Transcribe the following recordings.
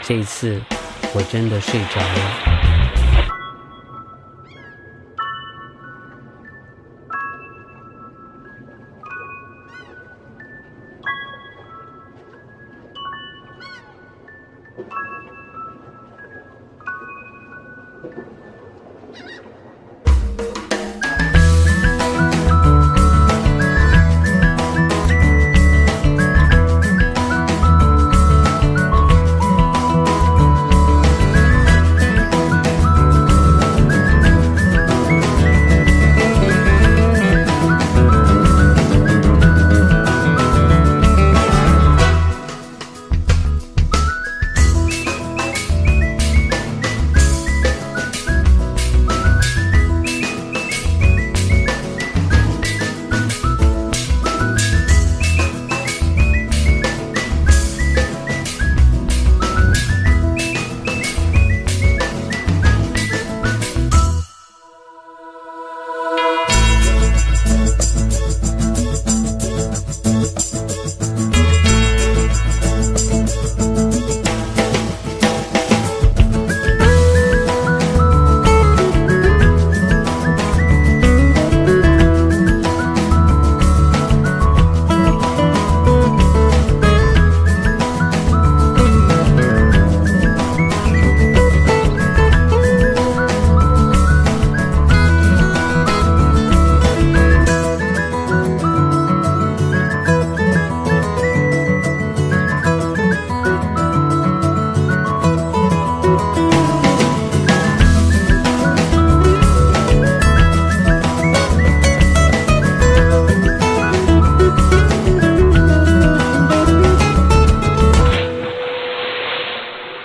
这一次我真的睡着了。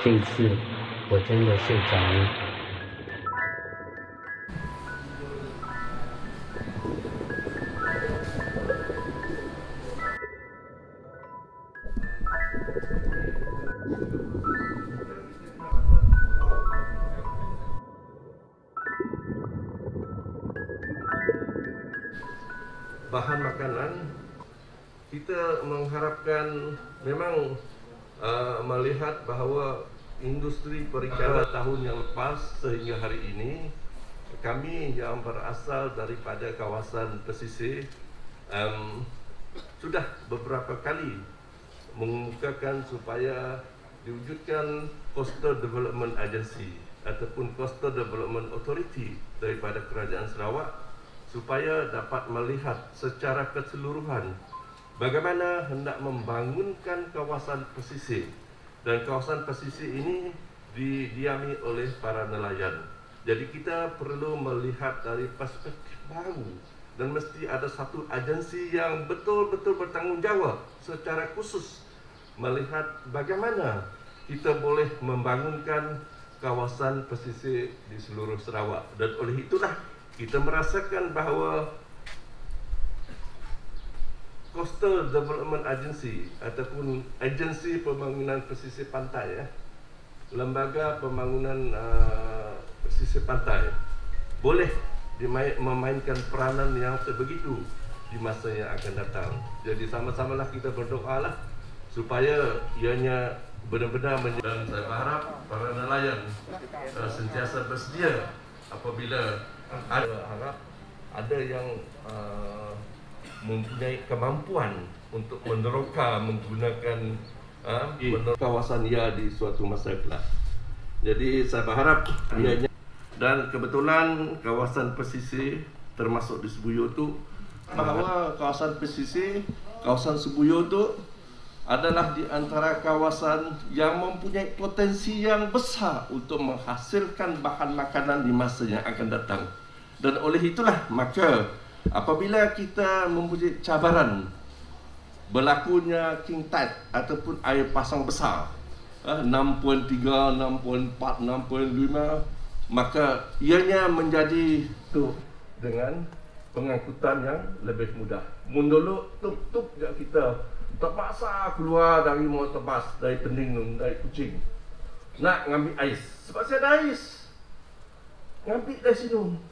这一次我真的睡着了。Bahan makanan kita mengharapkan memang melihat bahawa industri perikanan tahun yang lepas sehingga hari ini kami yang berasal daripada kawasan pesisir sudah beberapa kali mengemukakan supaya diwujudkan Coastal Development Agency ataupun Coastal Development Authority daripada Kerajaan Sarawak supaya dapat melihat secara keseluruhan bagaimana hendak membangunkan kawasan pesisir, dan kawasan pesisir ini didiami oleh para nelayan. Jadi kita perlu melihat dari perspektif baru dan mesti ada satu agensi yang betul-betul bertanggungjawab secara khusus melihat bagaimana kita boleh membangunkan kawasan pesisir di seluruh Sarawak. Dan oleh itulah kita merasakan bahawa Coastal Development Agency ataupun Agensi Pembangunan Pesisir Pantai, Lembaga Pembangunan Pesisir Pantai boleh memainkan peranan yang sebegitu di masa yang akan datang. Jadi sama-samalah kita berdoalah supaya ianya benar-benar dan saya berharap para nelayan sentiasa bersedia apabila ada yang mempunyai kemampuan untuk meneroka menggunakan kawasan ia di suatu masa kelak. Jadi saya berharap ianya, dan kebetulan kawasan pesisir termasuk di Sibuyu tu, bahawa kawasan pesisir, kawasan Sibuyu tu adalah di antara kawasan yang mempunyai potensi yang besar untuk menghasilkan bahan makanan di masa yang akan datang. Dan oleh itulah maka apabila kita mempunyai cabaran berlakunya king tide ataupun air pasang besar 6.3, 6.4, 6.5, maka ianya menjadi tu dengan pengangkutan yang lebih mudah. Dulu tup-tup je kita terpaksa keluar dari motor bas, dari Pending, dari Kuching nak ngambil ais sebab saya ada ais, ngambil dari sini.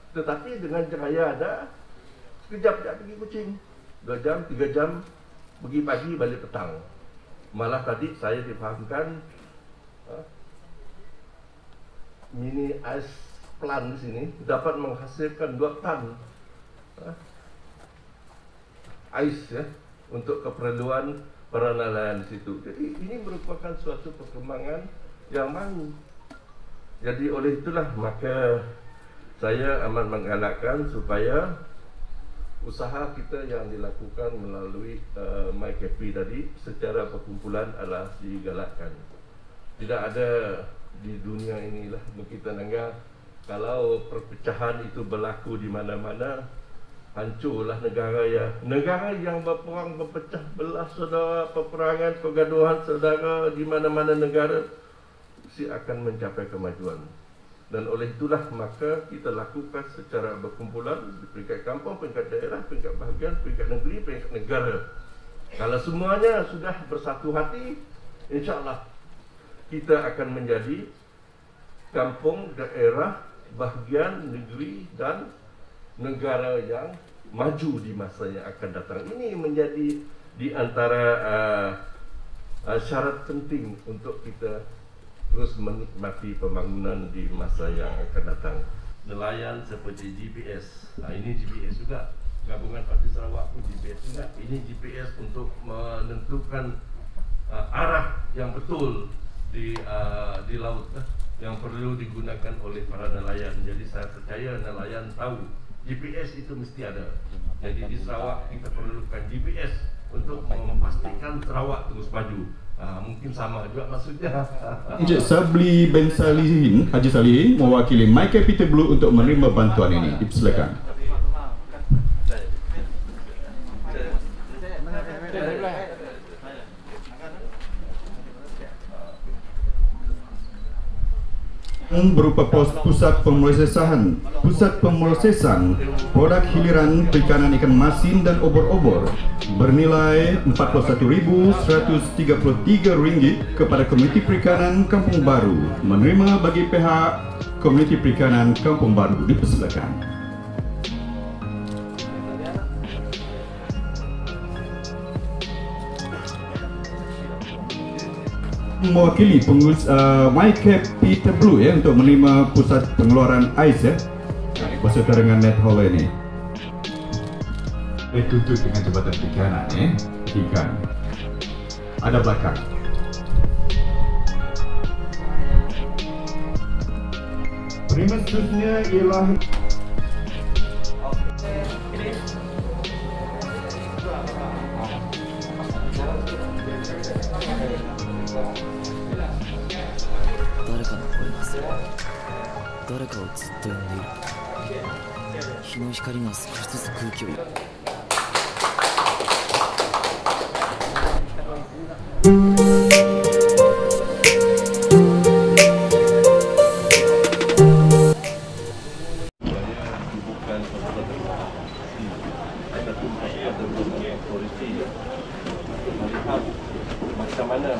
Tetapi dengan cahaya ada, sekejap pergi Kuching, 2 jam, 3 jam, pergi pagi balik petang. Malah tadi saya difahamkan mini ice plant di sini dapat menghasilkan 2 tan ais ya untuk keperluan para nelayan di situ. Jadi ini merupakan suatu perkembangan yang baru. Jadi oleh itulah maka saya amat menggalakkan supaya usaha kita yang dilakukan melalui MyKP tadi secara perkumpulan adalah digalakkan. Tidak ada di dunia inilah kita dengar kalau perpecahan itu berlaku di mana-mana, hancurlah negara yang berperang, berpecah belah saudara, peperangan, pergaduhan saudara di mana-mana negara mesti akan mencapai kemajuan. Dan oleh itulah maka kita lakukan secara berkumpulan di peringkat kampung, peringkat daerah, peringkat bahagian, peringkat negeri, peringkat negara. Kalau semuanya sudah bersatu hati, insya-Allah kita akan menjadi kampung, daerah, bahagian, negeri dan negara yang maju di masa yang akan datang. Ini menjadi di antara syarat penting untuk kita terus menikmati pembangunan di masa yang akan datang. Nelayan seperti GPS, ini GPS juga. Gabungan Parti Sarawak pun GPS juga. Ini GPS untuk menentukan arah yang betul di laut yang perlu digunakan oleh para nelayan. Jadi saya percaya nelayan tahu GPS itu mesti ada. Jadi di Sarawak kita perlukan GPS untuk memastikan Sarawak terus maju. Mungkin sama juga maksudnya. Encik Sabli bin Salihin, Haji Salihin mewakili MyKP Blue untuk menerima bantuan ini. Dipersilakan. Berupa pusat pemrosesan produk hiliran perikanan ikan masin dan obor-obor bernilai RM41.133 kepada Komuniti Perikanan Kampung Baru, menerima bagi pihak Komuniti Perikanan Kampung Baru. Dipersilakan. Mewakili pengurus MyKP Blue ya untuk menerima pusat pengeluaran ais ya beserta dengan net hall ini. Ditutup dengan jembatan perikanan ya, ikan ada belakang. Prima seterusnya ialah macam mana